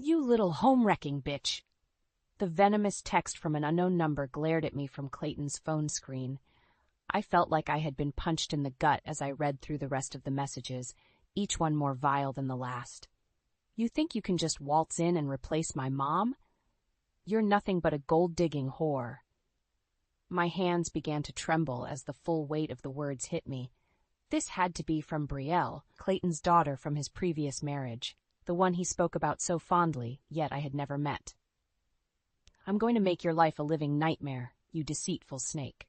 You little home-wrecking bitch. The venomous text from an unknown number glared at me from Clayton's phone screen. I felt like I had been punched in the gut as I read through the rest of the messages, each one more vile than the last. You think you can just waltz in and replace my mom? You're nothing but a gold-digging whore. My hands began to tremble as the full weight of the words hit me. This had to be from Brielle, Clayton's daughter from his previous marriage, the one he spoke about so fondly, yet I had never met. I'm going to make your life a living nightmare, you deceitful snake.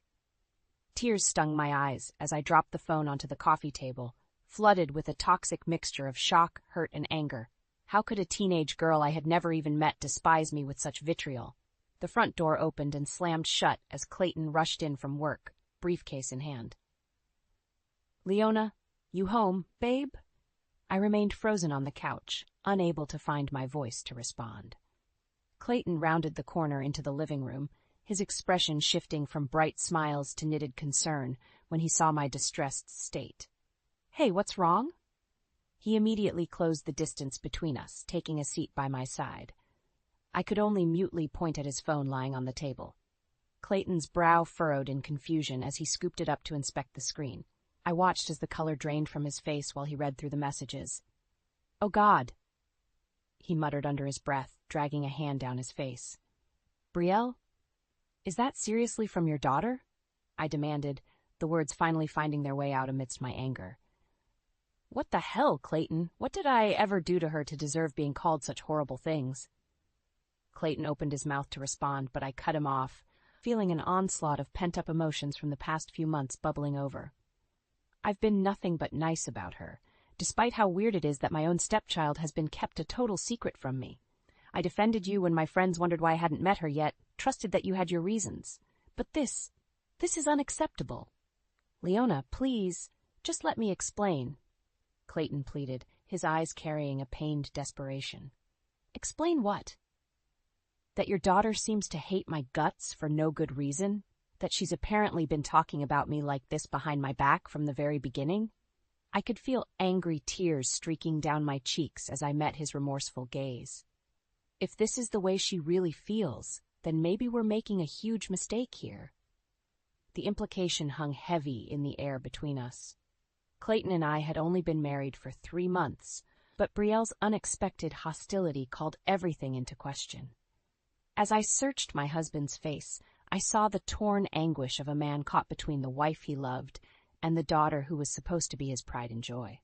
Tears stung my eyes as I dropped the phone onto the coffee table, flooded with a toxic mixture of shock, hurt, and anger. How could a teenage girl I had never even met despise me with such vitriol? The front door opened and slammed shut as Clayton rushed in from work, briefcase in hand. Leona, you home, babe? I remained frozen on the couch, unable to find my voice to respond. Clayton rounded the corner into the living room, his expression shifting from bright smiles to knitted concern when he saw my distressed state. Hey, what's wrong? He immediately closed the distance between us, taking a seat by my side. I could only mutely point at his phone lying on the table. Clayton's brow furrowed in confusion as he scooped it up to inspect the screen. I watched as the color drained from his face while he read through the messages. Oh, God, he muttered under his breath, dragging a hand down his face. Brielle? Is that seriously from your daughter? I demanded, the words finally finding their way out amidst my anger. What the hell, Clayton? What did I ever do to her to deserve being called such horrible things? Clayton opened his mouth to respond, but I cut him off, feeling an onslaught of pent-up emotions from the past few months bubbling over. I've been nothing but nice about her, despite how weird it is that my own stepchild has been kept a total secret from me. I defended you when my friends wondered why I hadn't met her yet, trusted that you had your reasons. But this is unacceptable. Leona, please, just let me explain, Clayton pleaded, his eyes carrying a pained desperation. Explain what? That your daughter seems to hate my guts for no good reason? That she's apparently been talking about me like this behind my back from the very beginning? I could feel angry tears streaking down my cheeks as I met his remorseful gaze. If this is the way she really feels, then maybe we're making a huge mistake here. The implication hung heavy in the air between us. Clayton and I had only been married for 3 months, but Brielle's unexpected hostility called everything into question. As I searched my husband's face, I saw the torn anguish of a man caught between the wife he loved and the daughter who was supposed to be his pride and joy.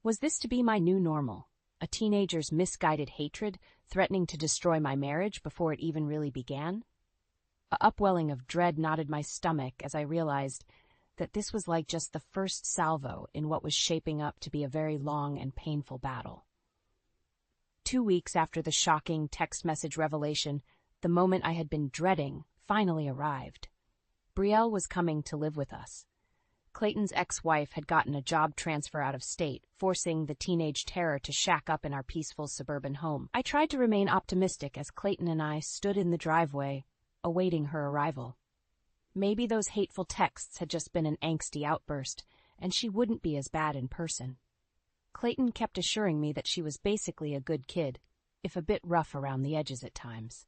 Was this to be my new normal, a teenager's misguided hatred threatening to destroy my marriage before it even really began? A upwelling of dread knotted my stomach as I realized that this was like just the first salvo in what was shaping up to be a very long and painful battle. 2 weeks after the shocking text message revelation, the moment I had been dreading finally arrived. Brielle was coming to live with us. Clayton's ex-wife had gotten a job transfer out of state, forcing the teenage terror to shack up in our peaceful suburban home. I tried to remain optimistic as Clayton and I stood in the driveway, awaiting her arrival. Maybe those hateful texts had just been an angsty outburst, and she wouldn't be as bad in person. Clayton kept assuring me that she was basically a good kid, if a bit rough around the edges at times.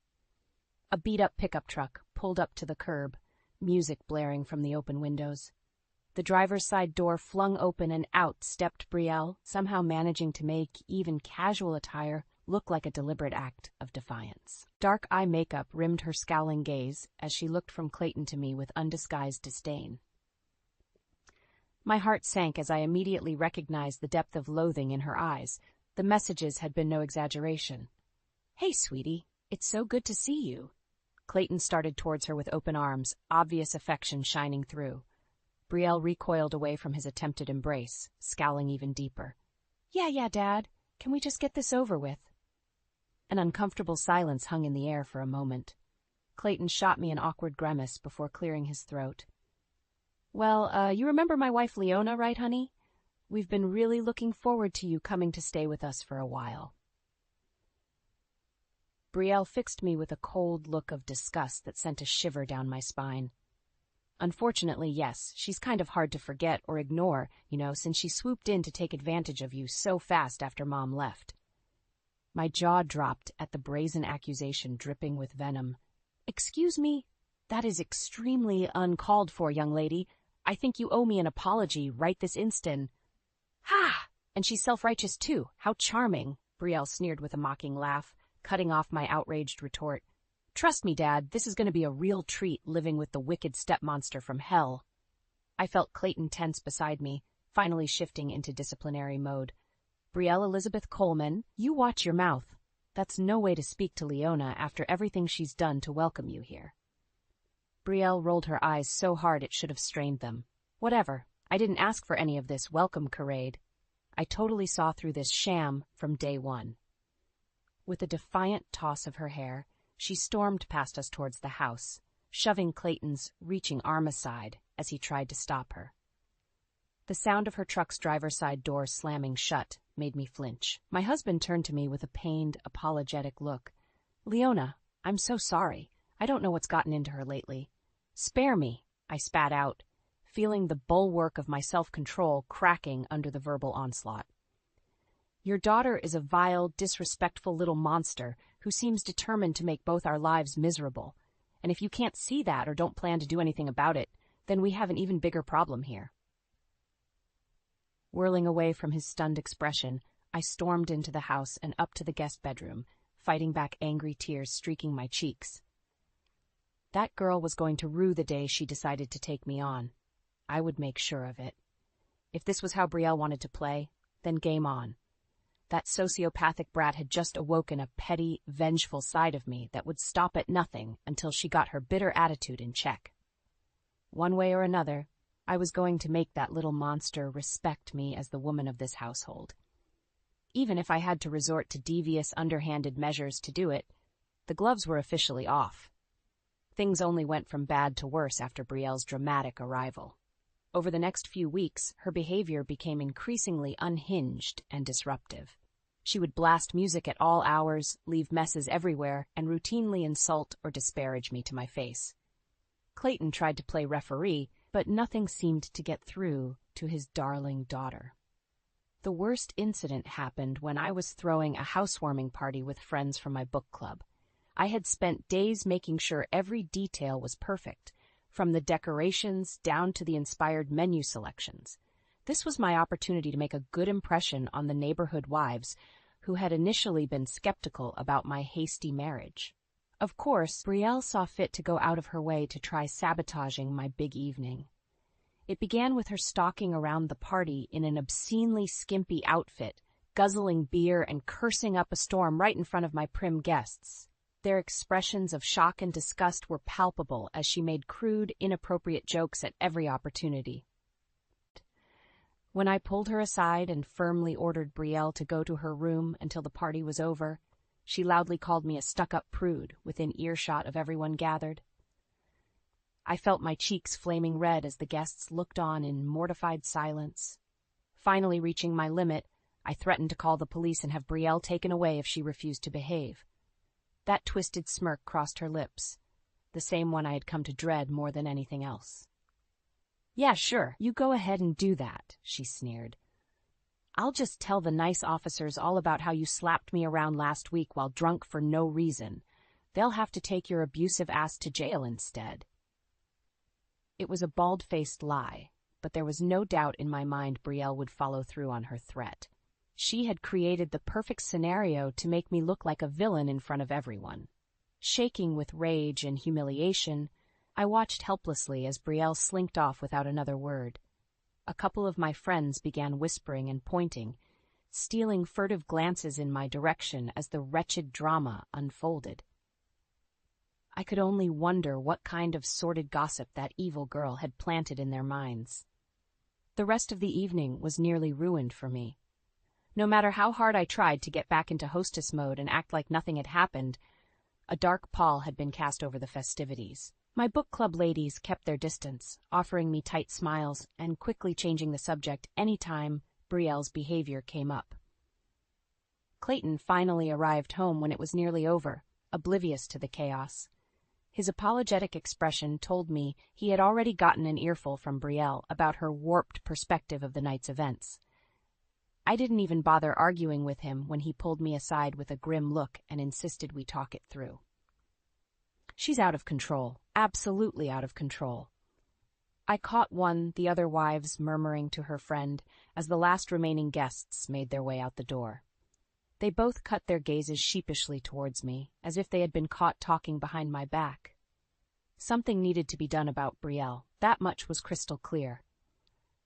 A beat-up pickup truck pulled up to the curb, music blaring from the open windows. The driver's side door flung open and out stepped Brielle, somehow managing to make even casual attire look like a deliberate act of defiance. Dark eye makeup rimmed her scowling gaze as she looked from Clayton to me with undisguised disdain. My heart sank as I immediately recognized the depth of loathing in her eyes. The messages had been no exaggeration. "Hey, sweetie, it's so good to see you." Clayton started towards her with open arms, obvious affection shining through. Brielle recoiled away from his attempted embrace, scowling even deeper. Yeah, Dad. Can we just get this over with?" An uncomfortable silence hung in the air for a moment. Clayton shot me an awkward grimace before clearing his throat. "Well, you remember my wife Leona, right, honey? We've been really looking forward to you coming to stay with us for a while." Brielle fixed me with a cold look of disgust that sent a shiver down my spine. Unfortunately, yes, she's kind of hard to forget or ignore, since she swooped in to take advantage of you so fast after Mom left. My jaw dropped at the brazen accusation dripping with venom. "Excuse me? That is extremely uncalled for, young lady. I think you owe me an apology right this instant." "Ha! And she's self-righteous too. How charming," Brielle sneered with a mocking laugh, cutting off my outraged retort. "Trust me, Dad, this is going to be a real treat living with the wicked step-monster from hell." I felt Clayton tense beside me, finally shifting into disciplinary mode. "Brielle Elizabeth Coleman, you watch your mouth. That's no way to speak to Leona after everything she's done to welcome you here." Brielle rolled her eyes so hard it should have strained them. "Whatever. I didn't ask for any of this welcome charade. I totally saw through this sham from day one." With a defiant toss of her hair, she stormed past us towards the house, shoving Clayton's reaching arm aside as he tried to stop her. The sound of her truck's driver's side door slamming shut made me flinch. My husband turned to me with a pained, apologetic look. "Leona, I'm so sorry. I don't know what's gotten into her lately." "Spare me," I spat out, feeling the bulwark of my self-control cracking under the verbal onslaught. "Your daughter is a vile, disrespectful little monster who seems determined to make both our lives miserable. And if you can't see that or don't plan to do anything about it, then we have an even bigger problem here." Whirling away from his stunned expression, I stormed into the house and up to the guest bedroom, fighting back angry tears streaking my cheeks. That girl was going to rue the day she decided to take me on. I would make sure of it. If this was how Brielle wanted to play, then game on. That sociopathic brat had just awoken a petty, vengeful side of me that would stop at nothing until she got her bitter attitude in check. One way or another, I was going to make that little monster respect me as the woman of this household. Even if I had to resort to devious, underhanded measures to do it, the gloves were officially off. Things only went from bad to worse after Brielle's dramatic arrival. Over the next few weeks, her behavior became increasingly unhinged and disruptive. She would blast music at all hours, leave messes everywhere, and routinely insult or disparage me to my face. Clayton tried to play referee, but nothing seemed to get through to his darling daughter. The worst incident happened when I was throwing a housewarming party with friends from my book club. I had spent days making sure every detail was perfect, from the decorations down to the inspired menu selections. This was my opportunity to make a good impression on the neighborhood wives who had initially been skeptical about my hasty marriage. Of course, Brielle saw fit to go out of her way to try sabotaging my big evening. It began with her stalking around the party in an obscenely skimpy outfit, guzzling beer and cursing up a storm right in front of my prim guests. Their expressions of shock and disgust were palpable as she made crude, inappropriate jokes at every opportunity. When I pulled her aside and firmly ordered Brielle to go to her room until the party was over, she loudly called me a stuck-up prude within earshot of everyone gathered. I felt my cheeks flaming red as the guests looked on in mortified silence. Finally reaching my limit, I threatened to call the police and have Brielle taken away if she refused to behave. That twisted smirk crossed her lips, the same one I had come to dread more than anything else. "Yeah, sure, you go ahead and do that," she sneered. "I'll just tell the nice officers all about how you slapped me around last week while drunk for no reason. They'll have to take your abusive ass to jail instead." It was a bald-faced lie, but there was no doubt in my mind Brielle would follow through on her threat. She had created the perfect scenario to make me look like a villain in front of everyone. Shaking with rage and humiliation, I watched helplessly as Brielle slinked off without another word. A couple of my friends began whispering and pointing, stealing furtive glances in my direction as the wretched drama unfolded. I could only wonder what kind of sordid gossip that evil girl had planted in their minds. The rest of the evening was nearly ruined for me. No matter how hard I tried to get back into hostess mode and act like nothing had happened, a dark pall had been cast over the festivities. My book club ladies kept their distance, offering me tight smiles and quickly changing the subject any time Brielle's behavior came up. Clayton finally arrived home when it was nearly over, oblivious to the chaos. His apologetic expression told me he had already gotten an earful from Brielle about her warped perspective of the night's events. I didn't even bother arguing with him when he pulled me aside with a grim look and insisted we talk it through. She's out of control, absolutely out of control. I caught the other wives murmuring to her friend as the last remaining guests made their way out the door. They both cut their gazes sheepishly towards me, as if they had been caught talking behind my back. Something needed to be done about Brielle, that much was crystal clear.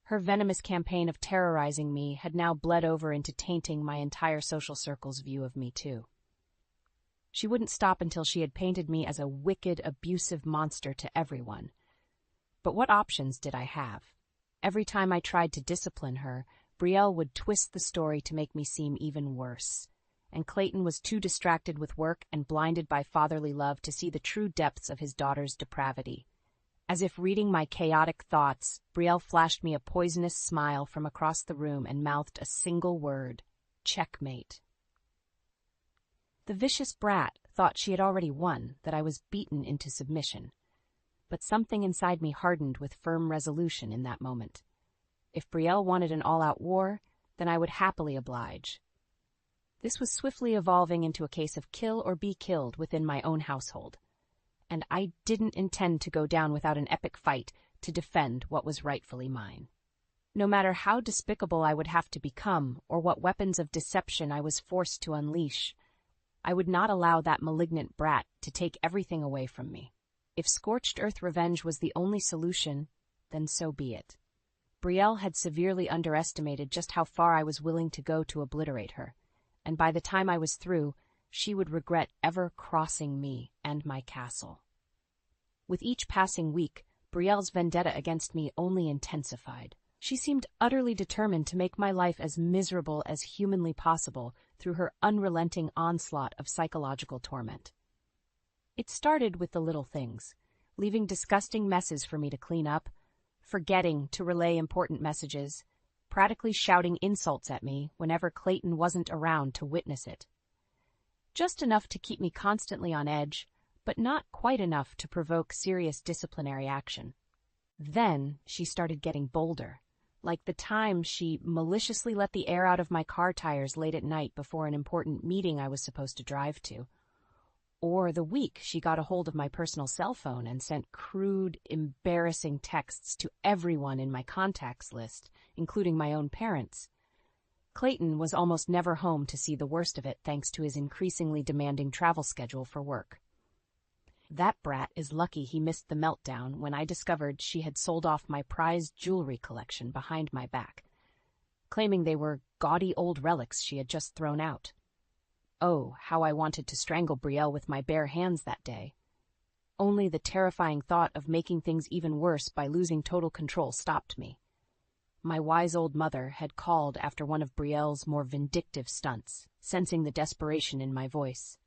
Her venomous campaign of terrorizing me had now bled over into tainting my entire social circle's view of me, too. She wouldn't stop until she had painted me as a wicked, abusive monster to everyone. But what options did I have? Every time I tried to discipline her, Brielle would twist the story to make me seem even worse. And Clayton was too distracted with work and blinded by fatherly love to see the true depths of his daughter's depravity. As if reading my chaotic thoughts, Brielle flashed me a poisonous smile from across the room and mouthed a single word: checkmate. The vicious brat thought she had already won, that I was beaten into submission. But something inside me hardened with firm resolution in that moment. If Brielle wanted an all-out war, then I would happily oblige. This was swiftly evolving into a case of kill or be killed within my own household. And I didn't intend to go down without an epic fight to defend what was rightfully mine. No matter how despicable I would have to become or what weapons of deception I was forced to unleash, I would not allow that malignant brat to take everything away from me. If scorched earth revenge was the only solution, then so be it. Brielle had severely underestimated just how far I was willing to go to obliterate her, and by the time I was through, she would regret ever crossing me and my castle. With each passing week, Brielle's vendetta against me only intensified. She seemed utterly determined to make my life as miserable as humanly possible through her unrelenting onslaught of psychological torment. It started with the little things, leaving disgusting messes for me to clean up, forgetting to relay important messages, practically shouting insults at me whenever Clayton wasn't around to witness it. Just enough to keep me constantly on edge, but not quite enough to provoke serious disciplinary action. Then she started getting bolder, like the time she maliciously let the air out of my car tires late at night before an important meeting I was supposed to drive to. Or the week she got a hold of my personal cell phone and sent crude, embarrassing texts to everyone in my contacts list, including my own parents. Clayton was almost never home to see the worst of it thanks to his increasingly demanding travel schedule for work. That brat is lucky he missed the meltdown when I discovered she had sold off my prized jewelry collection behind my back, claiming they were gaudy old relics she had just thrown out. Oh, how I wanted to strangle Brielle with my bare hands that day. Only the terrifying thought of making things even worse by losing total control stopped me. My wise old mother had called after one of Brielle's more vindictive stunts, sensing the desperation in my voice.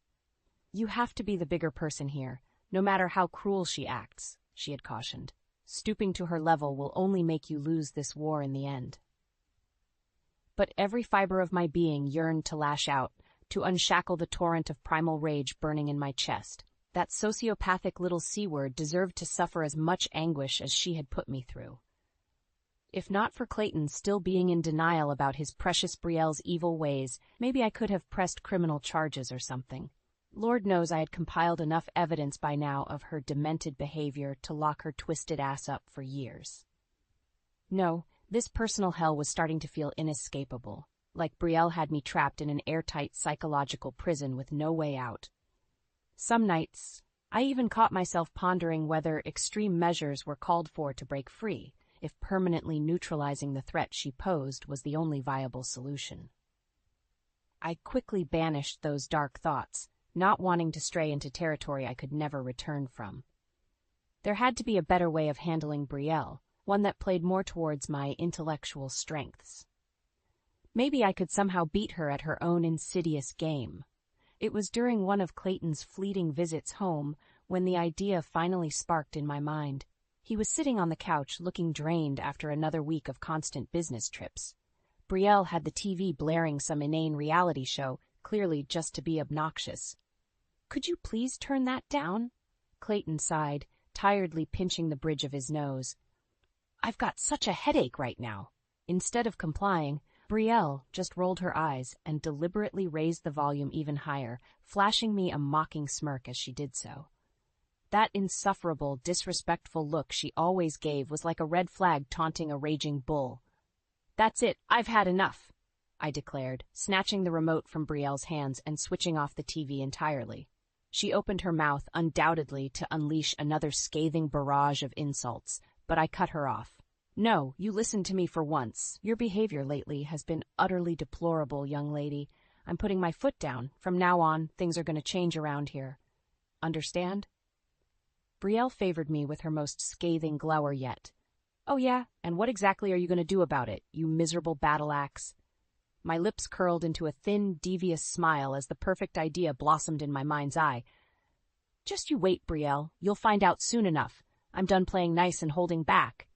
"You have to be the bigger person here, no matter how cruel she acts," she had cautioned. "Stooping to her level will only make you lose this war in the end." But every fiber of my being yearned to lash out, to unshackle the torrent of primal rage burning in my chest. That sociopathic little C-word deserved to suffer as much anguish as she had put me through. If not for Clayton still being in denial about his precious Brielle's evil ways, maybe I could have pressed criminal charges or something. Lord knows I had compiled enough evidence by now of her demented behavior to lock her twisted ass up for years. No, this personal hell was starting to feel inescapable, like Brielle had me trapped in an airtight psychological prison with no way out. Some nights, I even caught myself pondering whether extreme measures were called for to break free, if permanently neutralizing the threat she posed was the only viable solution. I quickly banished those dark thoughts, not wanting to stray into territory I could never return from. There had to be a better way of handling Brielle, one that played more towards my intellectual strengths. Maybe I could somehow beat her at her own insidious game. It was during one of Clayton's fleeting visits home when the idea finally sparked in my mind. He was sitting on the couch looking drained after another week of constant business trips. Brielle had the TV blaring some inane reality show, clearly just to be obnoxious. "Could you please turn that down?" Clayton sighed, tiredly pinching the bridge of his nose. "I've got such a headache right now." Instead of complying, Brielle just rolled her eyes and deliberately raised the volume even higher, flashing me a mocking smirk as she did so. That insufferable, disrespectful look she always gave was like a red flag taunting a raging bull. "That's it, I've had enough," I declared, snatching the remote from Brielle's hands and switching off the TV entirely. She opened her mouth, undoubtedly to unleash another scathing barrage of insults, but I cut her off. "No, you listen to me for once. Your behavior lately has been utterly deplorable, young lady. I'm putting my foot down. From now on, things are going to change around here. Understand?" Brielle favored me with her most scathing glower yet. "Oh yeah, and what exactly are you going to do about it, you miserable battle axe?" My lips curled into a thin, devious smile as the perfect idea blossomed in my mind's eye. "Just you wait, Brielle. You'll find out soon enough. I'm done playing nice and holding back."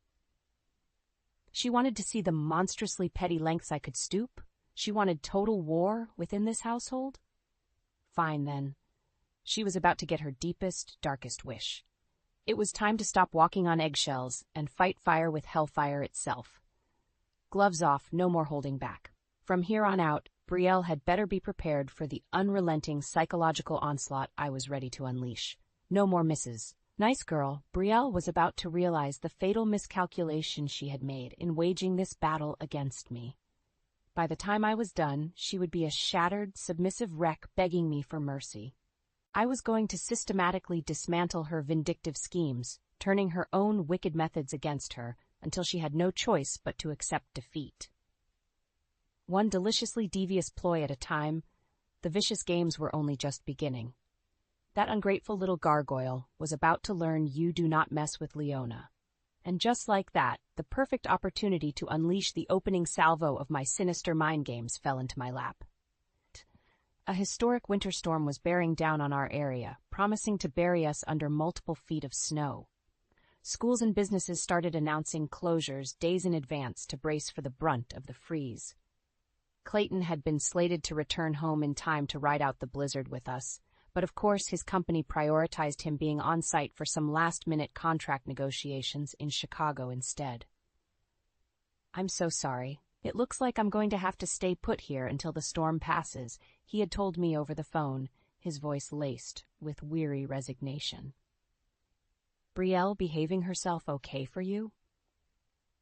She wanted to see the monstrously petty lengths I could stoop? She wanted total war within this household? Fine, then. She was about to get her deepest, darkest wish. It was time to stop walking on eggshells and fight fire with hellfire itself. Gloves off, no more holding back. From here on out, Brielle had better be prepared for the unrelenting psychological onslaught I was ready to unleash. No more misses. Nice girl, Brielle was about to realize the fatal miscalculation she had made in waging this battle against me. By the time I was done, she would be a shattered, submissive wreck begging me for mercy. I was going to systematically dismantle her vindictive schemes, turning her own wicked methods against her until she had no choice but to accept defeat. One deliciously devious ploy at a time, the vicious games were only just beginning. That ungrateful little gargoyle was about to learn you do not mess with Leona. And just like that, the perfect opportunity to unleash the opening salvo of my sinister mind games fell into my lap. A historic winter storm was bearing down on our area, promising to bury us under multiple feet of snow. Schools and businesses started announcing closures days in advance to brace for the brunt of the freeze. Clayton had been slated to return home in time to ride out the blizzard with us, but of course his company prioritized him being on site for some last-minute contract negotiations in Chicago instead. "I'm so sorry. It looks like I'm going to have to stay put here until the storm passes," he had told me over the phone, his voice laced with weary resignation. "Brielle behaving herself okay for you?"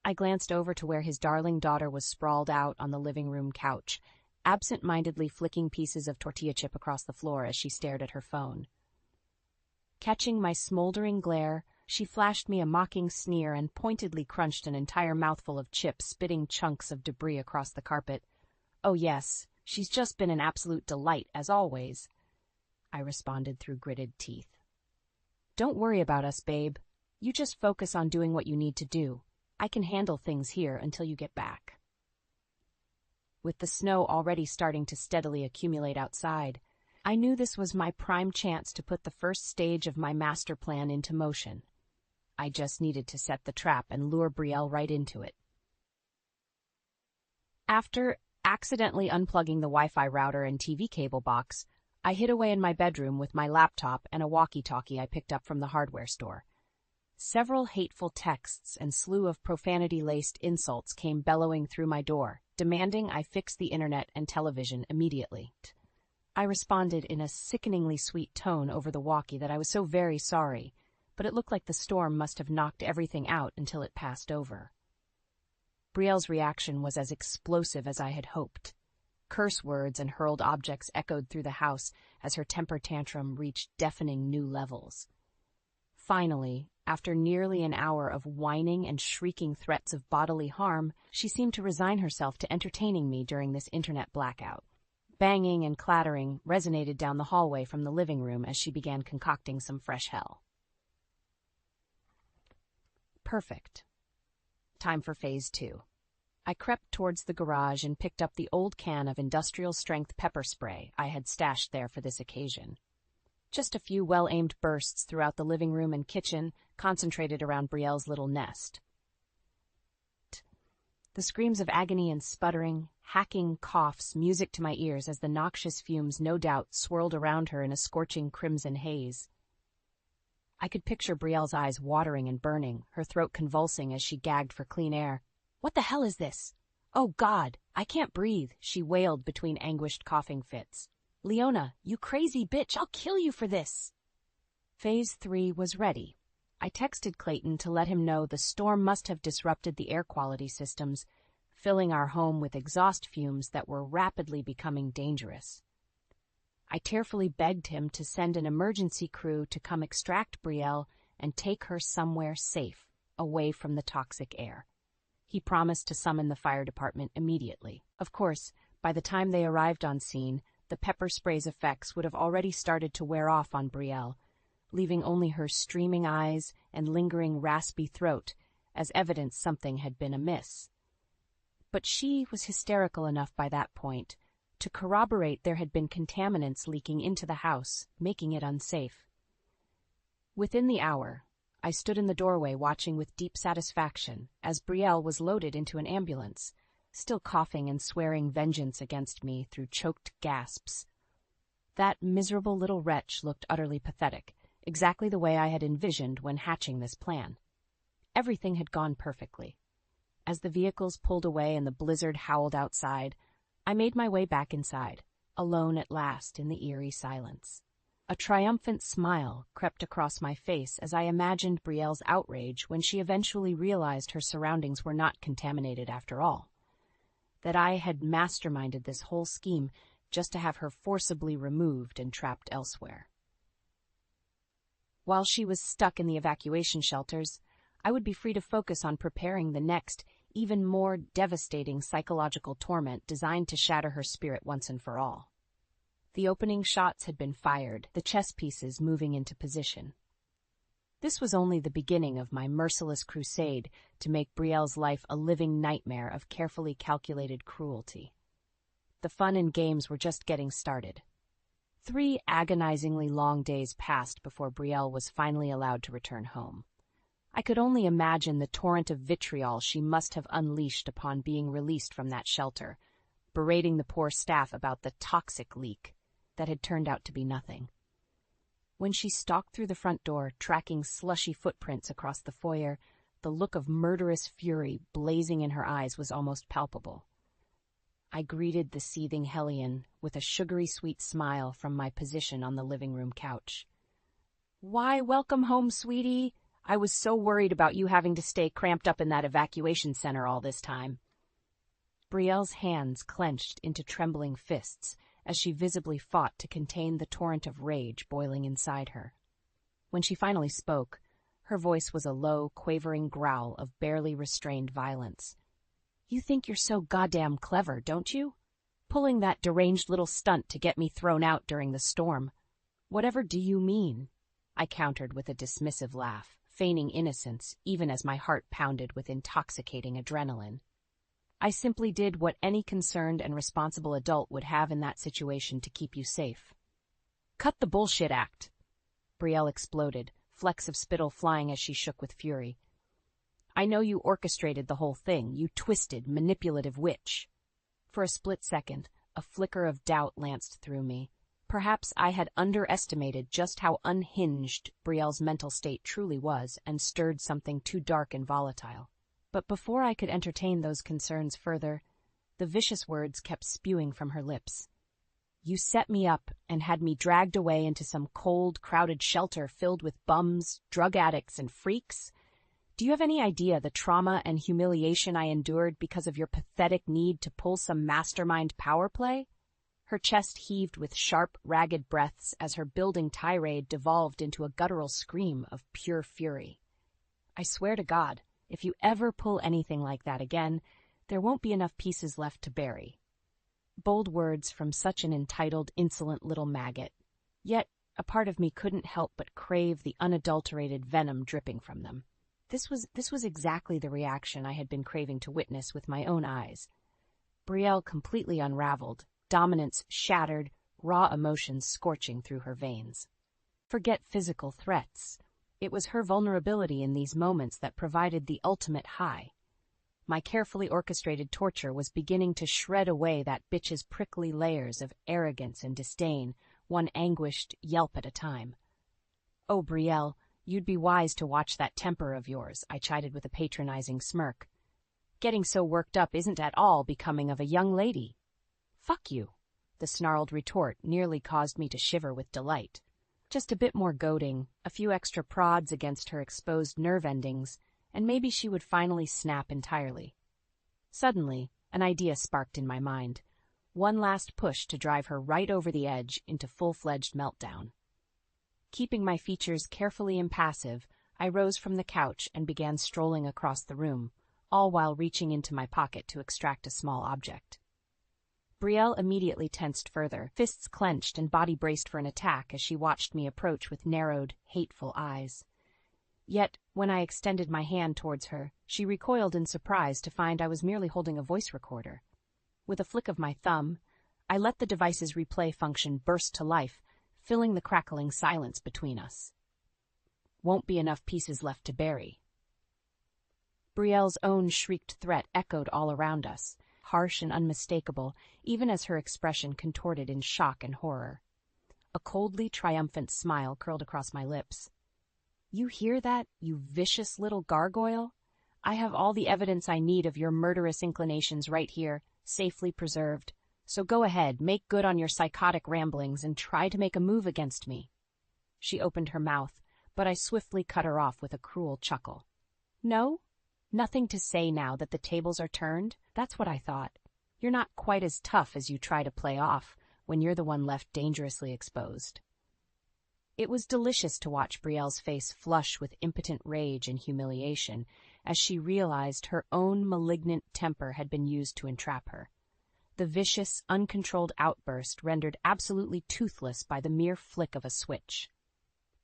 I glanced over to where his darling daughter was sprawled out on the living room couch, absent-mindedly flicking pieces of tortilla chip across the floor as she stared at her phone. Catching my smoldering glare, she flashed me a mocking sneer and pointedly crunched an entire mouthful of chips, spitting chunks of debris across the carpet. "Oh yes, she's just been an absolute delight, as always," I responded through gritted teeth. "Don't worry about us, babe. You just focus on doing what you need to do. I can handle things here until you get back." With the snow already starting to steadily accumulate outside, I knew this was my prime chance to put the first stage of my master plan into motion. I just needed to set the trap and lure Brielle right into it. After accidentally unplugging the Wi-Fi router and TV cable box, I hid away in my bedroom with my laptop and a walkie-talkie I picked up from the hardware store. Several hateful texts and slew of profanity-laced insults came bellowing through my door, demanding I fix the internet and television immediately. I responded in a sickeningly sweet tone over the walkie that I was so very sorry, but it looked like the storm must have knocked everything out until it passed over. Brielle's reaction was as explosive as I had hoped. Curse words and hurled objects echoed through the house as her temper tantrum reached deafening new levels. Finally, after nearly an hour of whining and shrieking threats of bodily harm, she seemed to resign herself to entertaining me during this internet blackout. Banging and clattering resonated down the hallway from the living room as she began concocting some fresh hell. Perfect. Time for phase 2. I crept towards the garage and picked up the old can of industrial-strength pepper spray I had stashed there for this occasion. Just a few well-aimed bursts throughout the living room and kitchen, concentrated around Brielle's little nest. The screams of agony and sputtering, hacking coughs music to my ears as the noxious fumes no doubt swirled around her in a scorching crimson haze. I could picture Brielle's eyes watering and burning, her throat convulsing as she gagged for clean air. "What the hell is this? "Oh, God, I can't breathe," she wailed between anguished coughing fits. "Leona, you crazy bitch, I'll kill you for this." Phase 3 was ready. I texted Clayton to let him know the storm must have disrupted the air quality systems, filling our home with exhaust fumes that were rapidly becoming dangerous. I tearfully begged him to send an emergency crew to come extract Brielle and take her somewhere safe, away from the toxic air. He promised to summon the fire department immediately. Of course, by the time they arrived on scene, the pepper spray's effects would have already started to wear off on Brielle, leaving only her streaming eyes and lingering raspy throat as evidence something had been amiss. But she was hysterical enough by that point to corroborate there had been contaminants leaking into the house, making it unsafe. Within the hour, I stood in the doorway watching with deep satisfaction as Brielle was loaded into an ambulance, still coughing and swearing vengeance against me through choked gasps. That miserable little wretch looked utterly pathetic, exactly the way I had envisioned when hatching this plan. Everything had gone perfectly. As the vehicles pulled away and the blizzard howled outside, I made my way back inside, alone at last in the eerie silence. A triumphant smile crept across my face as I imagined Brielle's outrage when she eventually realized her surroundings were not contaminated after all. That I had masterminded this whole scheme just to have her forcibly removed and trapped elsewhere. While she was stuck in the evacuation shelters, I would be free to focus on preparing the next, even more devastating psychological torment designed to shatter her spirit once and for all. The opening shots had been fired, the chess pieces moving into position. This was only the beginning of my merciless crusade to make Brielle's life a living nightmare of carefully calculated cruelty. The fun and games were just getting started. 3 agonizingly long days passed before Brielle was finally allowed to return home. I could only imagine the torrent of vitriol she must have unleashed upon being released from that shelter, berating the poor staff about the toxic leak that had turned out to be nothing. When she stalked through the front door, tracking slushy footprints across the foyer, the look of murderous fury blazing in her eyes was almost palpable. I greeted the seething hellion with a sugary sweet smile from my position on the living room couch. "Why, welcome home, sweetie. I was so worried about you having to stay cramped up in that evacuation center all this time." Brielle's hands clenched into trembling fists as she visibly fought to contain the torrent of rage boiling inside her. When she finally spoke, her voice was a low, quavering growl of barely restrained violence. "You think you're so goddamn clever, don't you? Pulling that deranged little stunt to get me thrown out during the storm. Whatever do you mean?" I countered with a dismissive laugh, feigning innocence even as my heart pounded with intoxicating adrenaline. "I simply did what any concerned and responsible adult would have in that situation to keep you safe." "Cut the bullshit act!" Brielle exploded, flecks of spittle flying as she shook with fury. "I know you orchestrated the whole thing, you twisted, manipulative witch." For a split second, a flicker of doubt lanced through me. Perhaps I had underestimated just how unhinged Brielle's mental state truly was and stirred something too dark and volatile. But before I could entertain those concerns further, the vicious words kept spewing from her lips. "You set me up and had me dragged away into some cold, crowded shelter filled with bums, drug addicts, and freaks? Do you have any idea the trauma and humiliation I endured because of your pathetic need to pull some mastermind power play?" Her chest heaved with sharp, ragged breaths as her building tirade devolved into a guttural scream of pure fury. "I swear to God, if you ever pull anything like that again, there won't be enough pieces left to bury." Bold words from such an entitled, insolent little maggot. Yet a part of me couldn't help but crave the unadulterated venom dripping from them. This was exactly the reaction I had been craving to witness with my own eyes. Brielle completely unraveled, dominance shattered, raw emotions scorching through her veins. Forget physical threats. It was her vulnerability in these moments that provided the ultimate high. My carefully orchestrated torture was beginning to shred away that bitch's prickly layers of arrogance and disdain, one anguished yelp at a time. "Oh, Brielle, you'd be wise to watch that temper of yours," I chided with a patronizing smirk. Getting so worked up isn't at all becoming of a young lady." "Fuck you." The snarled retort nearly caused me to shiver with delight. Just a bit more goading, a few extra prods against her exposed nerve endings, and maybe she would finally snap entirely. Suddenly, an idea sparked in my mind. One last push to drive her right over the edge into full-fledged meltdown. Keeping my features carefully impassive, I rose from the couch and began strolling across the room, all while reaching into my pocket to extract a small object. Brielle immediately tensed further, fists clenched and body braced for an attack as she watched me approach with narrowed, hateful eyes. Yet, when I extended my hand towards her, she recoiled in surprise to find I was merely holding a voice recorder. With a flick of my thumb, I let the device's replay function burst to life, filling the crackling silence between us. "Won't be enough pieces left to bury." Brielle's own shrieked threat echoed all around us, harsh and unmistakable, even as her expression contorted in shock and horror. A coldly triumphant smile curled across my lips. "You hear that, you vicious little gargoyle? I have all the evidence I need of your murderous inclinations right here, safely preserved. So go ahead, make good on your psychotic ramblings, and try to make a move against me." She opened her mouth, but I swiftly cut her off with a cruel chuckle. "No? Nothing to say now that the tables are turned? That's what I thought. You're not quite as tough as you try to play off when you're the one left dangerously exposed." It was delicious to watch Brielle's face flush with impotent rage and humiliation as she realized her own malignant temper had been used to entrap her. The vicious, uncontrolled outburst rendered absolutely toothless by the mere flick of a switch.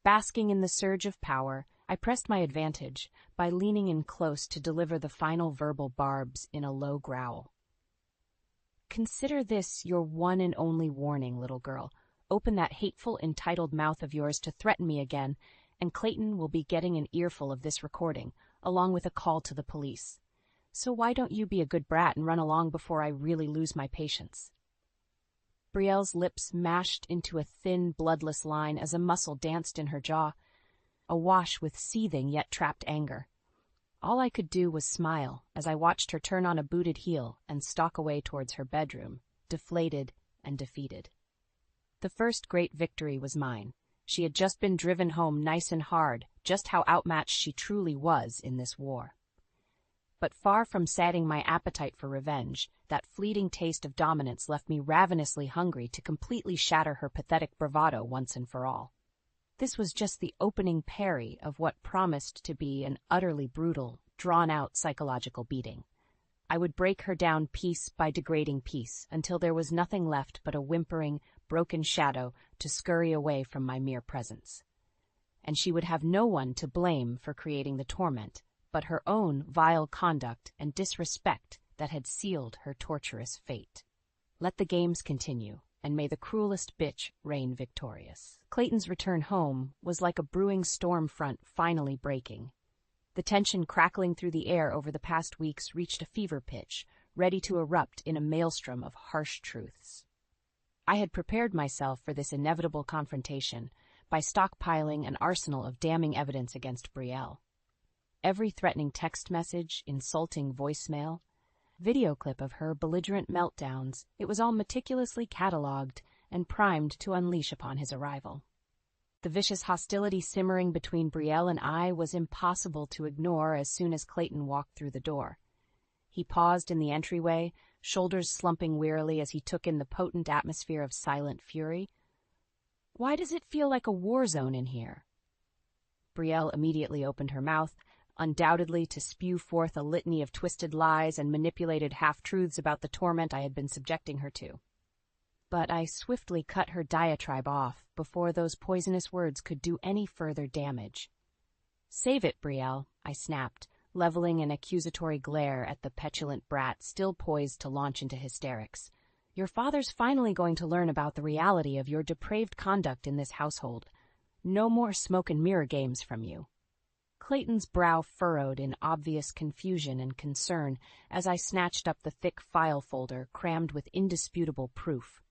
Basking in the surge of power, I pressed my advantage by leaning in close to deliver the final verbal barbs in a low growl. "Consider this your one and only warning, little girl. Open that hateful, entitled mouth of yours to threaten me again, and Clayton will be getting an earful of this recording, along with a call to the police. So why don't you be a good brat and run along before I really lose my patience?" Brielle's lips mashed into a thin, bloodless line as a muscle danced in her jaw, awash with seething yet trapped anger. All I could do was smile as I watched her turn on a booted heel and stalk away towards her bedroom, deflated and defeated. The first great victory was mine. She had just been driven home nice and hard just how outmatched she truly was in this war. But far from sating my appetite for revenge, that fleeting taste of dominance left me ravenously hungry to completely shatter her pathetic bravado once and for all. This was just the opening parry of what promised to be an utterly brutal, drawn-out psychological beating. I would break her down piece by degrading piece until there was nothing left but a whimpering, broken shadow to scurry away from my mere presence. And she would have no one to blame for creating the torment, but her own vile conduct and disrespect that had sealed her torturous fate. Let the games continue, and may the cruelest bitch reign victorious. Clayton's return home was like a brewing storm front finally breaking. The tension crackling through the air over the past weeks reached a fever pitch, ready to erupt in a maelstrom of harsh truths. I had prepared myself for this inevitable confrontation by stockpiling an arsenal of damning evidence against Brielle. Every threatening text message, insulting voicemail, video clip of her belligerent meltdowns, it was all meticulously catalogued and primed to unleash upon his arrival. The vicious hostility simmering between Brielle and I was impossible to ignore as soon as Clayton walked through the door. He paused in the entryway, shoulders slumping wearily as he took in the potent atmosphere of silent fury. "Why does it feel like a war zone in here?" Brielle immediately opened her mouth, undoubtedly to spew forth a litany of twisted lies and manipulated half-truths about the torment I had been subjecting her to. But I swiftly cut her diatribe off before those poisonous words could do any further damage. "Save it, Brielle," I snapped, leveling an accusatory glare at the petulant brat still poised to launch into hysterics. "Your father's finally going to learn about the reality of your depraved conduct in this household. No more smoke and mirror games from you." Clayton's brow furrowed in obvious confusion and concern as I snatched up the thick file folder crammed with indisputable proof.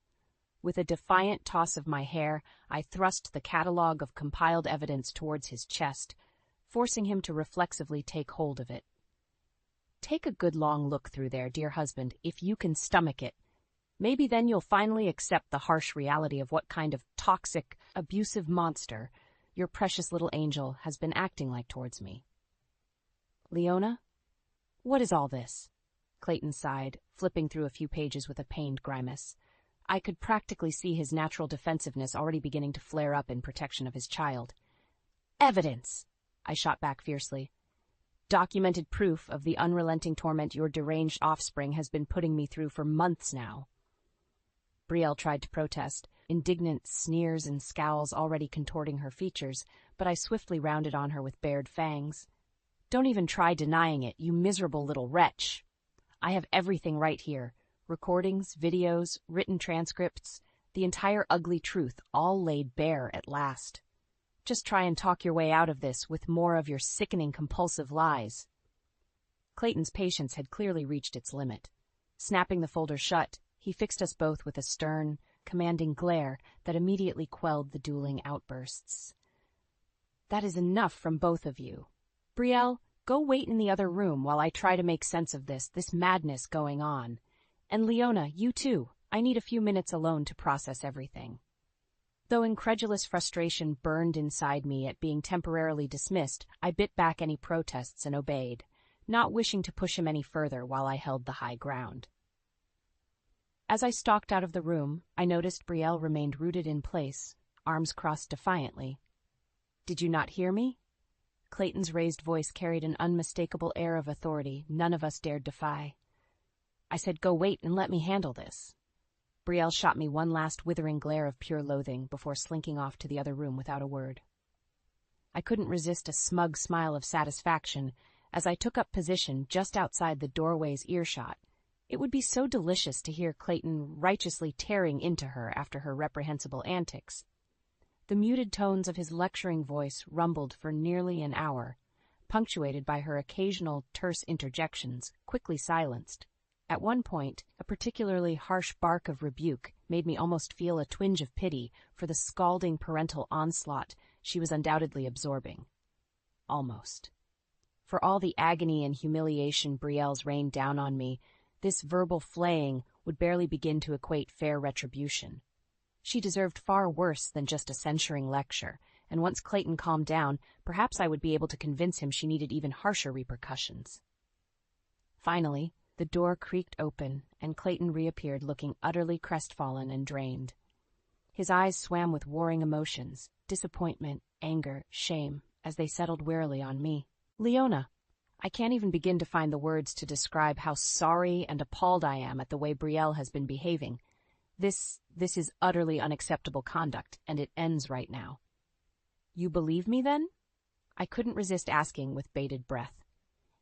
With a defiant toss of my hair, I thrust the catalog of compiled evidence towards his chest, forcing him to reflexively take hold of it. Take a good long look through there, dear husband, if you can stomach it. Maybe then you'll finally accept the harsh reality of what kind of toxic, abusive monster your precious little angel has been acting like towards me. Leona? What is all this? Clayton sighed, flipping through a few pages with a pained grimace. I could practically see his natural defensiveness already beginning to flare up in protection of his child. Evidence! I shot back fiercely. Documented proof of the unrelenting torment your deranged offspring has been putting me through for months now. Brielle tried to protest, indignant sneers and scowls already contorting her features, but I swiftly rounded on her with bared fangs. Don't even try denying it, you miserable little wretch. I have everything right here. Recordings, videos, written transcripts, the entire ugly truth, all laid bare at last. Just try and talk your way out of this with more of your sickening compulsive lies. Clayton's patience had clearly reached its limit. Snapping the folder shut, he fixed us both with a stern, commanding glare that immediately quelled the dueling outbursts. That is enough from both of you. Brielle, go wait in the other room while I try to make sense of this madness going on. And Leona, you too. I need a few minutes alone to process everything. Though incredulous frustration burned inside me at being temporarily dismissed, I bit back any protests and obeyed, not wishing to push him any further while I held the high ground. As I stalked out of the room, I noticed Brielle remained rooted in place, arms crossed defiantly. Did you not hear me? Clayton's raised voice carried an unmistakable air of authority none of us dared defy. I said, go wait and let me handle this. Brielle shot me one last withering glare of pure loathing before slinking off to the other room without a word. I couldn't resist a smug smile of satisfaction as I took up position just outside the doorway's earshot. It would be so delicious to hear Clayton righteously tearing into her after her reprehensible antics. The muted tones of his lecturing voice rumbled for nearly an hour, punctuated by her occasional terse interjections, quickly silenced. At one point, a particularly harsh bark of rebuke made me almost feel a twinge of pity for the scalding parental onslaught she was undoubtedly absorbing. Almost. For all the agony and humiliation Brielle's rained down on me, this verbal flaying would barely begin to equate fair retribution. She deserved far worse than just a censuring lecture, and once Clayton calmed down, perhaps I would be able to convince him she needed even harsher repercussions. Finally, the door creaked open, and Clayton reappeared looking utterly crestfallen and drained. His eyes swam with warring emotions, disappointment, anger, shame, as they settled wearily on me. Leona, I can't even begin to find the words to describe how sorry and appalled I am at the way Brielle has been behaving. This is utterly unacceptable conduct, and it ends right now. You believe me, then? I couldn't resist asking with bated breath.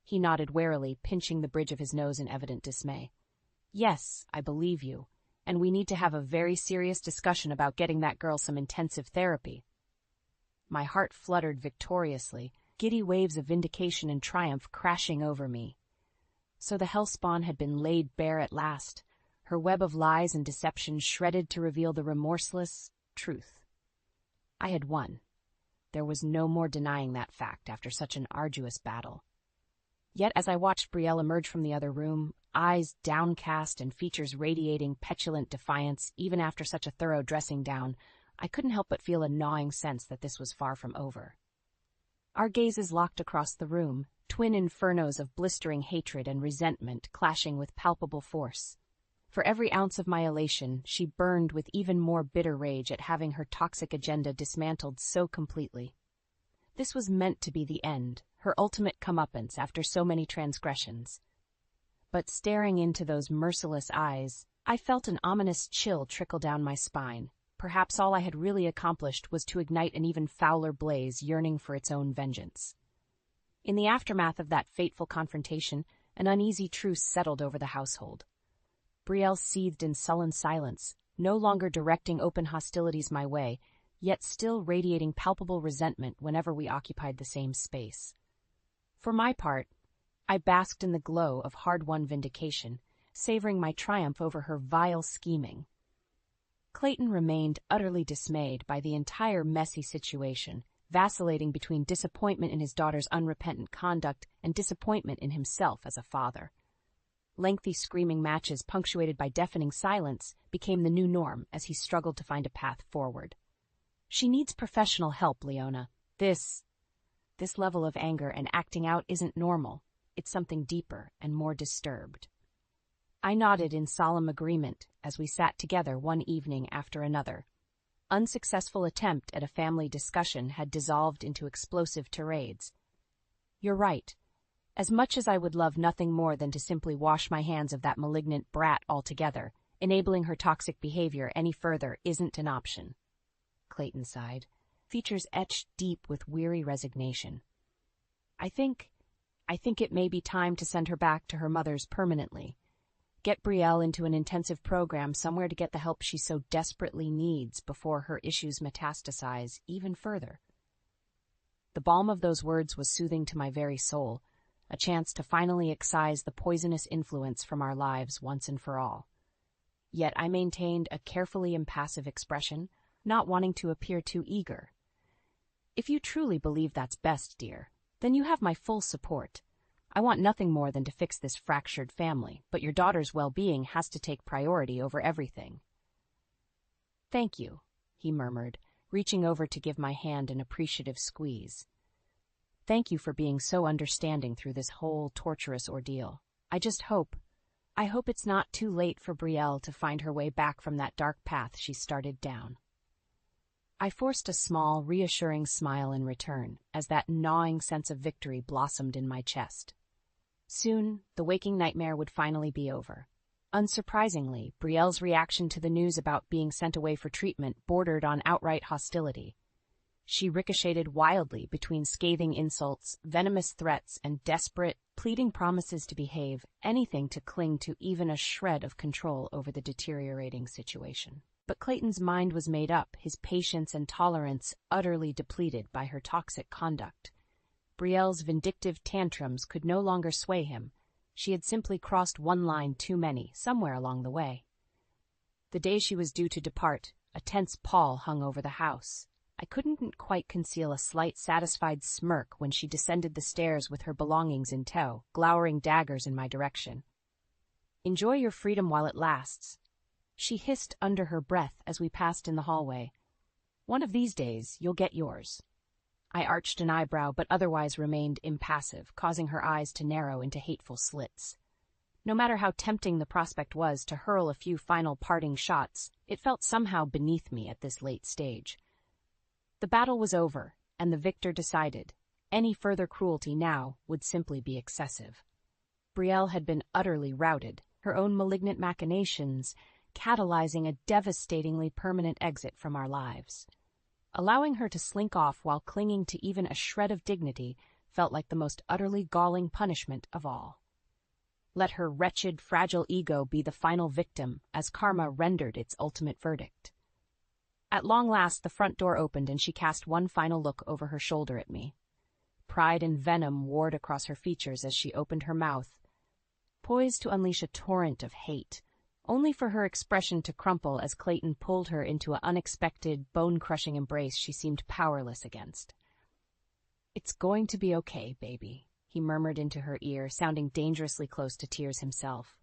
He nodded warily, pinching the bridge of his nose in evident dismay. Yes, I believe you, and we need to have a very serious discussion about getting that girl some intensive therapy. My heart fluttered victoriously, giddy waves of vindication and triumph crashing over me. So the hellspawn had been laid bare at last, her web of lies and deception shredded to reveal the remorseless truth. I had won. There was no more denying that fact after such an arduous battle. Yet as I watched Brielle emerge from the other room, eyes downcast and features radiating petulant defiance even after such a thorough dressing down, I couldn't help but feel a gnawing sense that this was far from over. Our gazes locked across the room, twin infernos of blistering hatred and resentment clashing with palpable force. For every ounce of my elation, she burned with even more bitter rage at having her toxic agenda dismantled so completely. This was meant to be the end, her ultimate comeuppance after so many transgressions. But staring into those merciless eyes, I felt an ominous chill trickle down my spine. Perhaps all I had really accomplished was to ignite an even fouler blaze yearning for its own vengeance. In the aftermath of that fateful confrontation, an uneasy truce settled over the household. Brielle seethed in sullen silence, no longer directing open hostilities my way, yet still radiating palpable resentment whenever we occupied the same space. For my part, I basked in the glow of hard-won vindication, savoring my triumph over her vile scheming. Clayton remained utterly dismayed by the entire messy situation, vacillating between disappointment in his daughter's unrepentant conduct and disappointment in himself as a father. Lengthy screaming matches punctuated by deafening silence became the new norm as he struggled to find a path forward. She needs professional help, Leona. This level of anger and acting out isn't normal. It's something deeper and more disturbed. I nodded in solemn agreement as we sat together one evening after another. Unsuccessful attempt at a family discussion had dissolved into explosive tirades. You're right. As much as I would love nothing more than to simply wash my hands of that malignant brat altogether, enabling her toxic behavior any further isn't an option. Clayton sighed, features etched deep with weary resignation. I think it may be time to send her back to her mother's permanently. Get Brielle into an intensive program somewhere to get the help she so desperately needs before her issues metastasize even further. The balm of those words was soothing to my very soul, a chance to finally excise the poisonous influence from our lives once and for all. Yet I maintained a carefully impassive expression, not wanting to appear too eager. If you truly believe that's best, dear, then you have my full support. I want nothing more than to fix this fractured family, but your daughter's well-being has to take priority over everything. Thank you, he murmured, reaching over to give my hand an appreciative squeeze. Thank you for being so understanding through this whole torturous ordeal. I hope it's not too late for Brielle to find her way back from that dark path she started down. I forced a small, reassuring smile in return as that gnawing sense of victory blossomed in my chest. Soon, the waking nightmare would finally be over. Unsurprisingly, Brielle's reaction to the news about being sent away for treatment bordered on outright hostility. She ricocheted wildly between scathing insults, venomous threats, and desperate, pleading promises to behave, anything to cling to even a shred of control over the deteriorating situation. But Clayton's mind was made up, his patience and tolerance utterly depleted by her toxic conduct. Brielle's vindictive tantrums could no longer sway him. She had simply crossed one line too many, somewhere along the way. The day she was due to depart, a tense pall hung over the house. I couldn't quite conceal a slight satisfied smirk when she descended the stairs with her belongings in tow, glowering daggers in my direction. Enjoy your freedom while it lasts, she hissed under her breath as we passed in the hallway. One of these days, you'll get yours. I arched an eyebrow but otherwise remained impassive, causing her eyes to narrow into hateful slits. No matter how tempting the prospect was to hurl a few final parting shots, it felt somehow beneath me at this late stage. The battle was over, and the victor decided. Any further cruelty now would simply be excessive. Brielle had been utterly routed, her own malignant machinations catalyzing a devastatingly permanent exit from our lives. Allowing her to slink off while clinging to even a shred of dignity felt like the most utterly galling punishment of all. Let her wretched, fragile ego be the final victim as karma rendered its ultimate verdict. At long last, the front door opened and she cast one final look over her shoulder at me. Pride and venom warred across her features as she opened her mouth, poised to unleash a torrent of hate, only for her expression to crumple as Clayton pulled her into an unexpected, bone-crushing embrace she seemed powerless against. "It's going to be okay, baby," he murmured into her ear, sounding dangerously close to tears himself.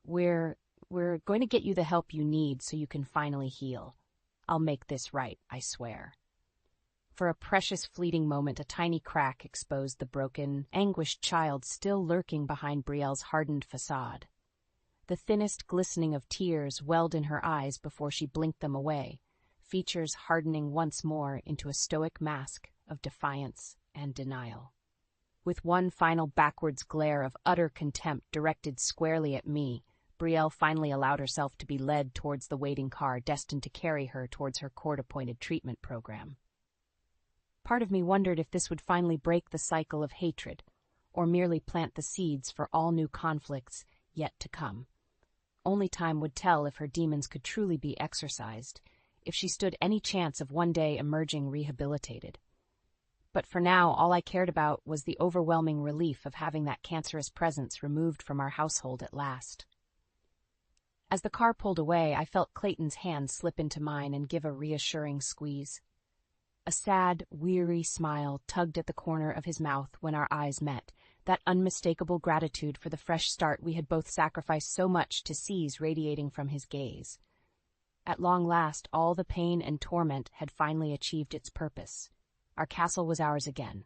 We're going to get you the help you need so you can finally heal. I'll make this right, I swear." For a precious fleeting moment, a tiny crack exposed the broken, anguished child still lurking behind Brielle's hardened facade. The thinnest glistening of tears welled in her eyes before she blinked them away, features hardening once more into a stoic mask of defiance and denial. With one final backwards glare of utter contempt directed squarely at me, Brielle finally allowed herself to be led towards the waiting car destined to carry her towards her court-appointed treatment program. Part of me wondered if this would finally break the cycle of hatred, or merely plant the seeds for all new conflicts yet to come. Only time would tell if her demons could truly be exorcised, if she stood any chance of one day emerging rehabilitated. But for now, all I cared about was the overwhelming relief of having that cancerous presence removed from our household at last. As the car pulled away, I felt Clayton's hand slip into mine and give a reassuring squeeze. A sad, weary smile tugged at the corner of his mouth when our eyes met, that unmistakable gratitude for the fresh start we had both sacrificed so much to seize radiating from his gaze. At long last, all the pain and torment had finally achieved its purpose. Our castle was ours again.